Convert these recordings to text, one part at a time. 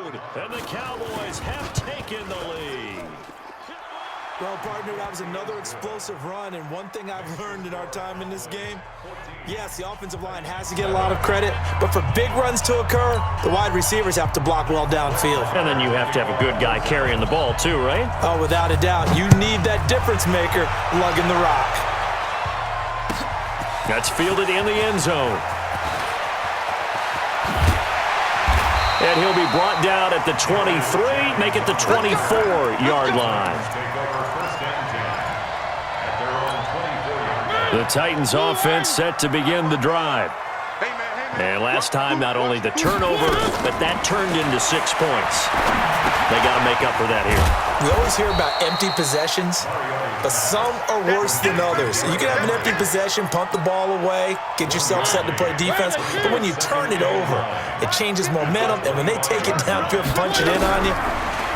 And the Cowboys have taken the lead. Well, partner, that was another explosive run, and one thing I've learned in our time in this game, yes, the offensive line has to get a lot of credit, but for big runs to occur, the wide receivers have to block well downfield. And then you have to have a good guy carrying the ball too, right? Oh, without a doubt. You need that difference maker lugging the rock. That's fielded in the end zone. And he'll be brought down at the 23, make it the 24-yard line. The Titans offense set to begin the drive. And last time, not only the turnover, but that turned into 6 points. They got to make up for that here. We always hear about empty possessions, but some are worse than others. You can have an empty possession, punt the ball away, get yourself set to play defense, but when you turn it over, it changes momentum, and when they take it downfield and punch it in on you,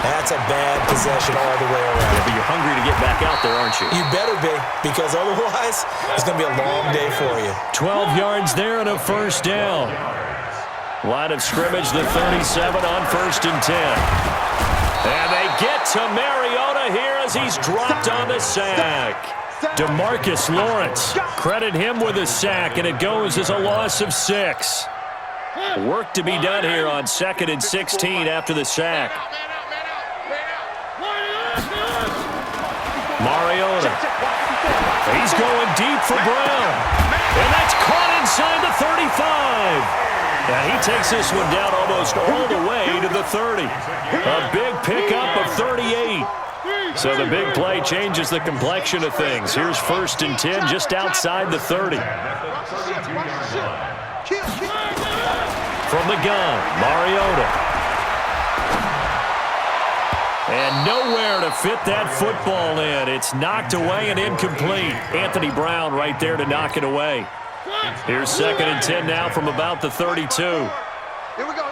that's a bad possession all the way around. Yeah, but you're hungry to get back out there, aren't you? You better be, because otherwise, it's going to be a long day for you. 12 yards there and a first down. Line of scrimmage, the 37 on 1st and 10. And they get to Mariota here as he's dropped on the sack. DeMarcus Lawrence, credit him with a sack, and it goes as a loss of 6. Work to be done here on 2nd and 16 after the sack. Mariota. He's going deep for Brown. And that's caught inside the 35. And he takes this one down almost all the way to the 30. A big pickup of 38. So the big play changes the complexion of things. Here's 1st and 10 just outside the 30. From the gun, Mariota. And nowhere to fit that football in. It's knocked away and incomplete. Anthony Brown right there to knock it away. Here's 2nd and 10 now from about the 32. Here we go.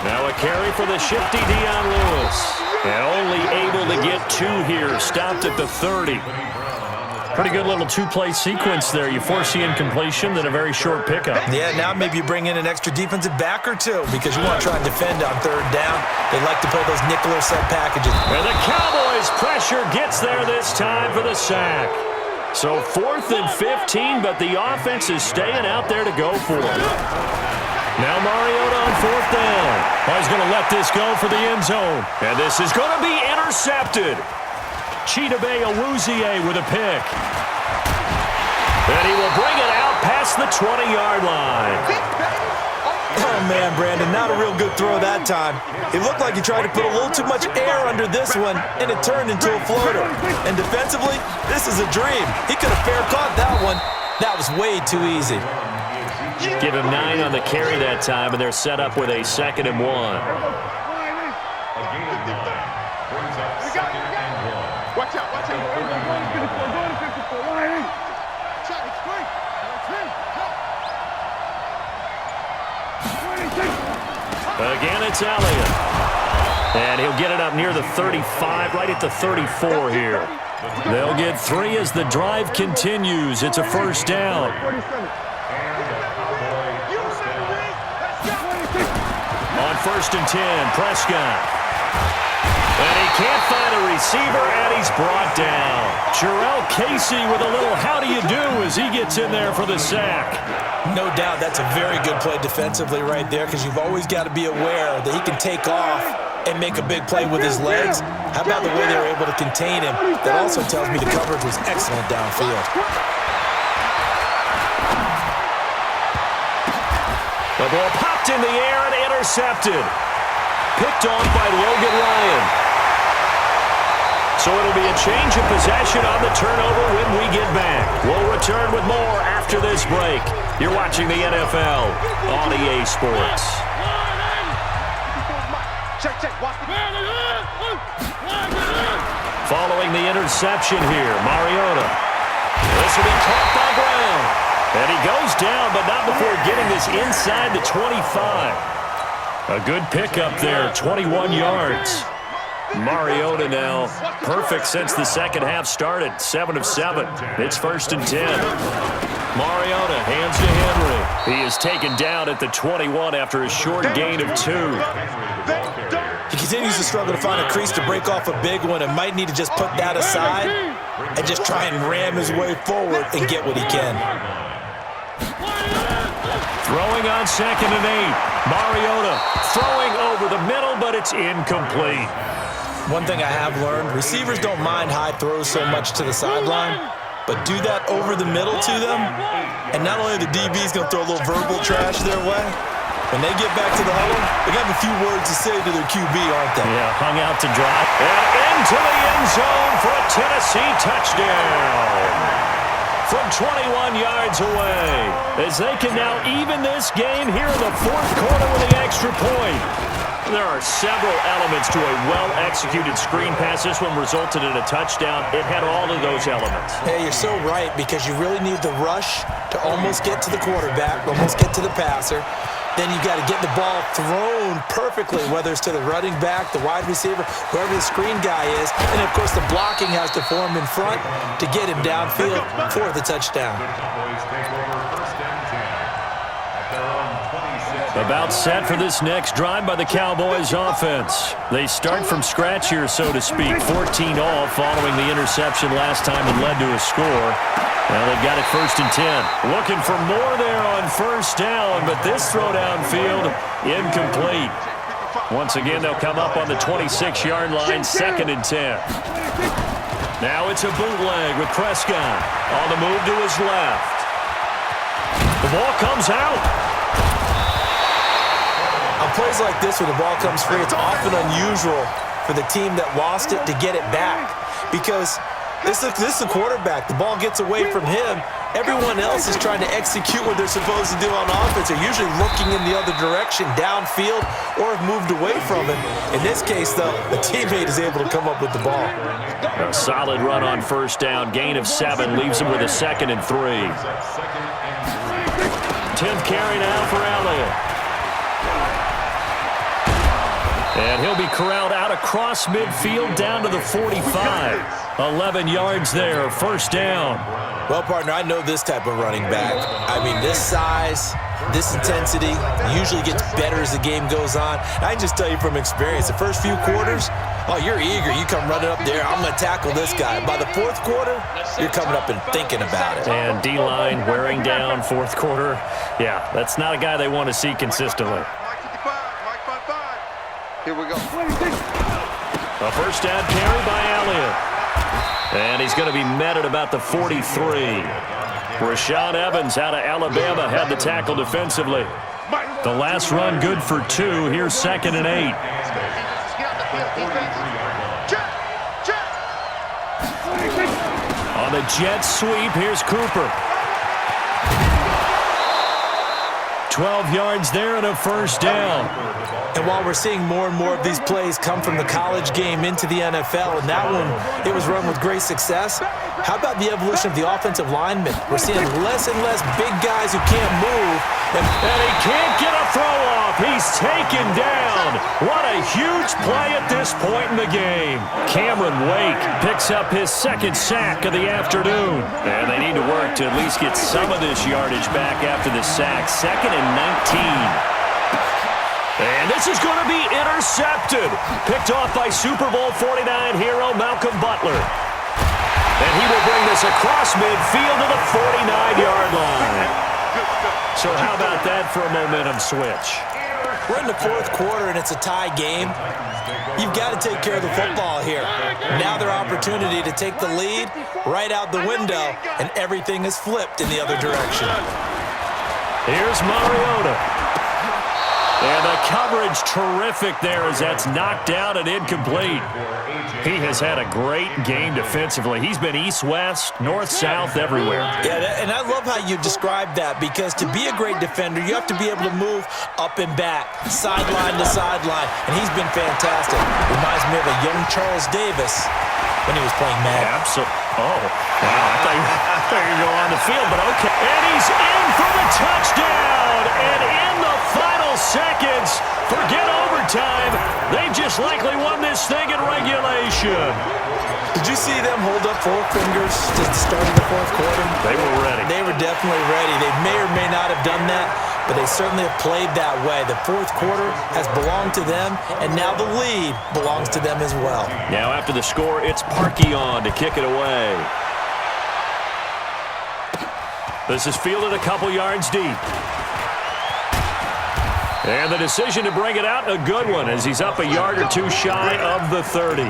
Now a carry for the shifty Dion Lewis. And only able to get 2 here. Stopped at the 30. Pretty good little 2-play sequence there. You force the incompletion, then a very short pickup. Yeah, now maybe you bring in an extra defensive back or 2 because you want to try and defend on 3rd down. They like to play those nickel or set packages. And the Cowboys' pressure gets there this time for the sack. So 4th and 15, but the offense is staying out there to go for it. Now Mariota on 4th down. Oh, he's going to let this go for the end zone. And this is going to be intercepted. Chidobe Awuzie with a pick. And he will bring it out past the 20-yard line. Oh, man, Brandon, not a real good throw that time. It looked like he tried to put a little too much air under this one, and it turned into a floater. And defensively, this is a dream. He could have fair caught that one. That was way too easy. Give him 9 on the carry that time, and they're set up with a 2nd and 1. Watch out. Again, it's Elliott. And he'll get it up near the 35, right at the 34 here. They'll get 3 as the drive continues. It's a first down. On 1st and 10, Prescott. And he can't find a receiver, and he's brought down. Jarrell Casey with a little how-do-you-do as he gets in there for the sack. No doubt that's a very good play defensively right there because you've always got to be aware that he can take off and make a big play with his legs. How about the way they were able to contain him? That also tells me the coverage was excellent downfield. The ball popped in the air and intercepted. Picked off by Logan Ryan. So it'll be a change of possession on the turnover when we get back. We'll return with more after this break. You're watching the NFL on EA Sports. Following the interception here, Mariota. This will be caught by Brown. And he goes down, but not before getting this inside the 25. A good pickup there, 21 yards. Mariota now perfect since the second half started, 7 of 7. It's 1st and 10. Mariota hands to Henry. He is taken down at the 21 after a short gain of 2. He continues to struggle to find a crease to break off a big one and might need to just put that aside and just try and ram his way forward and get what he can. Throwing on 2nd and 8. Mariota throwing over the middle, but it's incomplete. One thing I have learned, receivers don't mind high throws so much to the sideline, but do that over the middle to them, and not only are the DBs going to throw a little verbal trash their way, when they get back to the huddle, they got a few words to say to their QB, aren't they? Yeah, hung out to dry. And into the end zone for a Tennessee touchdown. From 21 yards away, as they can now even this game here in the 4th quarter with the extra point. There are several elements to a well-executed screen pass. This one resulted in a touchdown. It had all of those elements. Hey, you're so right, because you really need the rush to almost get to the quarterback, almost get to the passer. Then you got to get the ball thrown perfectly, whether it's to the running back, the wide receiver, whoever the screen guy is. And, of course, the blocking has to form in front to get him downfield for the touchdown. About set for this next drive by the Cowboys offense. They start from scratch here, so to speak. 14-all following the interception last time and led to a score. Now they've got it 1st and 10. Looking for more there on 1st down, but this throw downfield incomplete. Once again, they'll come up on the 26-yard line, 2nd and 10. Now it's a bootleg with Prescott on the move to his left. The ball comes out. On plays like this, when the ball comes free, it's often unusual for the team that lost it to get it back, because this is a quarterback. The ball gets away from him. Everyone else is trying to execute what they're supposed to do on offense. They're usually looking in the other direction, downfield, or have moved away from it. In this case, though, the teammate is able to come up with the ball. A solid run on 1st down. Gain of 7 leaves him with a 2nd and 3. 10th carry now for Elliott. And he'll be corralled out across midfield down to the 45. 11 yards there, 1st down. Well, partner, I know this type of running back. I mean, this size, this intensity usually gets better as the game goes on. I can just tell you from experience, the first few quarters, oh, you're eager. You come running up there, I'm going to tackle this guy. By the 4th quarter, you're coming up and thinking about it. And D-line wearing down 4th quarter. Yeah, that's not a guy they want to see consistently. Here we go. A 1st down carry by Elliott. And he's going to be met at about the 43. Rashaan Evans out of Alabama had the tackle defensively. The last run good for 2. Here's 2nd and 8. On the jet sweep, here's Cooper. 12 yards there and a 1st down. And while we're seeing more and more of these plays come from the college game into the NFL, and that one, it was run with great success, how about the evolution of the offensive linemen? We're seeing less and less big guys who can't move. And he can't get a throw off. He's taken down. What a huge play at this point in the game. Cameron Wake picks up his 2nd sack of the afternoon. And they need to work to at least get some of this yardage back after the sack. 2nd and 19. And this is going to be intercepted. Picked off by Super Bowl 49 hero Malcolm Butler. And he will bring this across midfield to the 49-yard line. So how about that for a momentum switch? We're in the 4th quarter, and it's a tie game. You've got to take care of the football here. Now their opportunity to take the lead right out the window, and everything is flipped in the other direction. Here's Mariota. And the coverage terrific there as that's knocked down and incomplete. He has had a great game defensively. He's been east-west, north-south, everywhere. Yeah, and I love how you described that, because to be a great defender, you have to be able to move up and back, sideline to sideline, and he's been fantastic. Reminds me of a young Charles Davis when he was playing Madden. Absolutely. Oh, wow. I thought you were going on the field, but okay. And he's in for the touchdown. And in the final seconds, forget overtime. They just most likely won this thing in regulation. Did you see them hold up 4 fingers to the start of the fourth quarter? They were ready. They were definitely ready. They may or may not have done that, but they certainly have played that way. The fourth quarter has belonged to them, and now the lead belongs to them as well. Now after the score, it's Parkey on to kick it away. This is fielded a couple yards deep. And the decision to bring it out, a good one, as he's up a yard or two shy of the 30.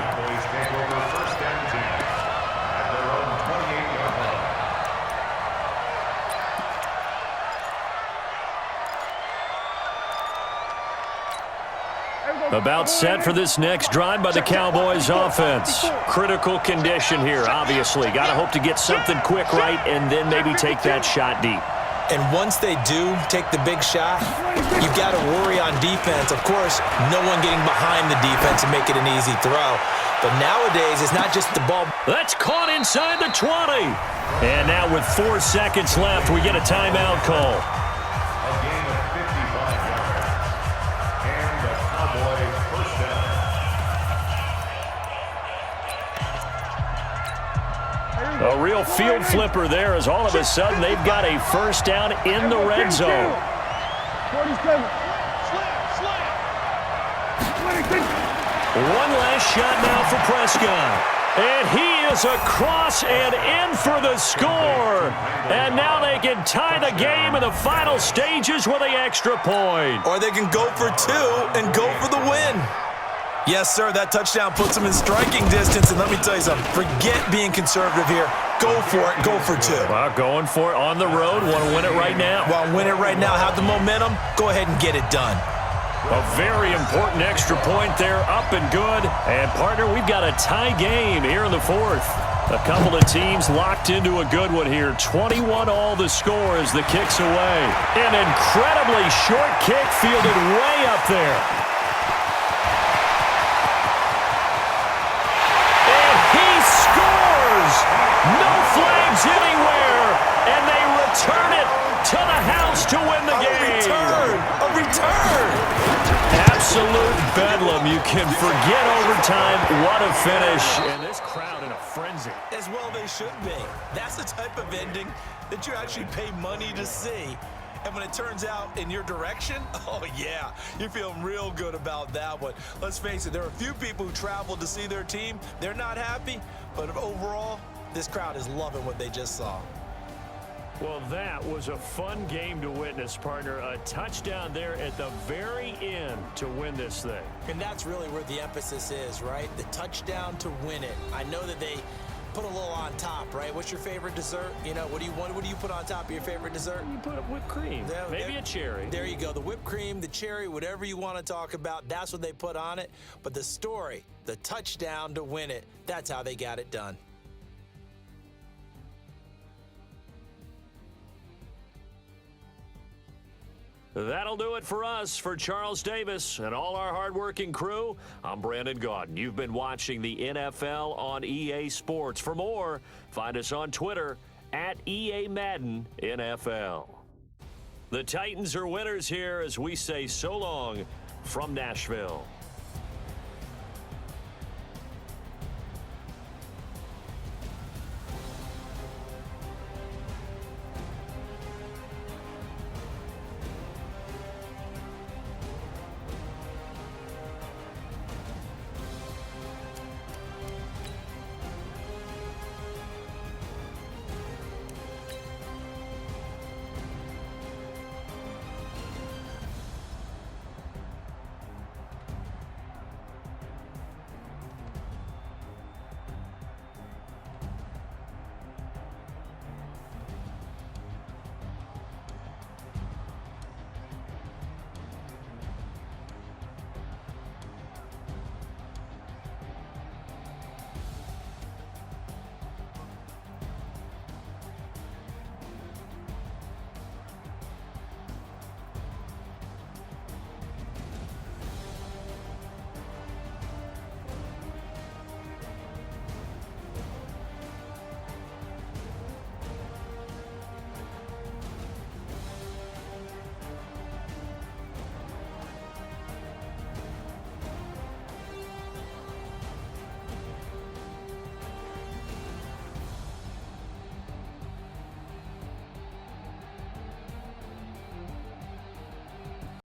About set for this next drive by the Cowboys offense. Critical condition here, obviously. Got to hope to get something quick right and then maybe take that shot deep. And once they do take the big shot, you've got to worry on defense. Of course, no one getting behind the defense and make it an easy throw. But nowadays, it's not just the ball. That's caught inside the 20. And now with 4 seconds left, we get a timeout call. A real field flipper there, as all of a sudden they've got a first down in the red zone. 47. One last shot now for Prescott. And he is across and in for the score. And now they can tie the game in the final stages with an extra point. Or they can go for 2 and go for the win. Yes, sir, that touchdown puts them in striking distance. And let me tell you something, forget being conservative here. Go for it, go for 2. Well, going for it on the road. Want to win it right now? Want to win it right now, have the momentum, go ahead and get it done. A very important extra point there, up and good. And, partner, we've got a tie game here in the fourth. A couple of teams locked into a good one here. 21-all the score as the kick's away. An incredibly short kick fielded way up there. No flags anywhere, and they return it to the house to win the game. A return. Absolute bedlam. You can forget overtime. What a finish. And this crowd in a frenzy. As well they should be. That's the type of ending that you actually pay money to see. And when it turns out in your direction, oh, yeah, you're feeling real good about that one. Let's face it, there are a few people who traveled to see their team. They're not happy, but overall, this crowd is loving what they just saw. Well, that was a fun game to witness, partner. A touchdown there at the very end to win this thing. And that's really where the emphasis is, right? The touchdown to win it. I know that they put a little on top, right? What's your favorite dessert? You know, what do you want? What do you put on top of your favorite dessert? You put whipped cream. Maybe a cherry. There you go. The whipped cream, the cherry, whatever you want to talk about, that's what they put on it. But the story, the touchdown to win it, that's how they got it done. That'll do it for us. For Charles Davis and all our hardworking crew, I'm Brandon Gaudin. You've been watching the NFL on EA Sports. For more, find us on Twitter at EA Madden NFL. The Titans are winners here as we say so long from Nashville.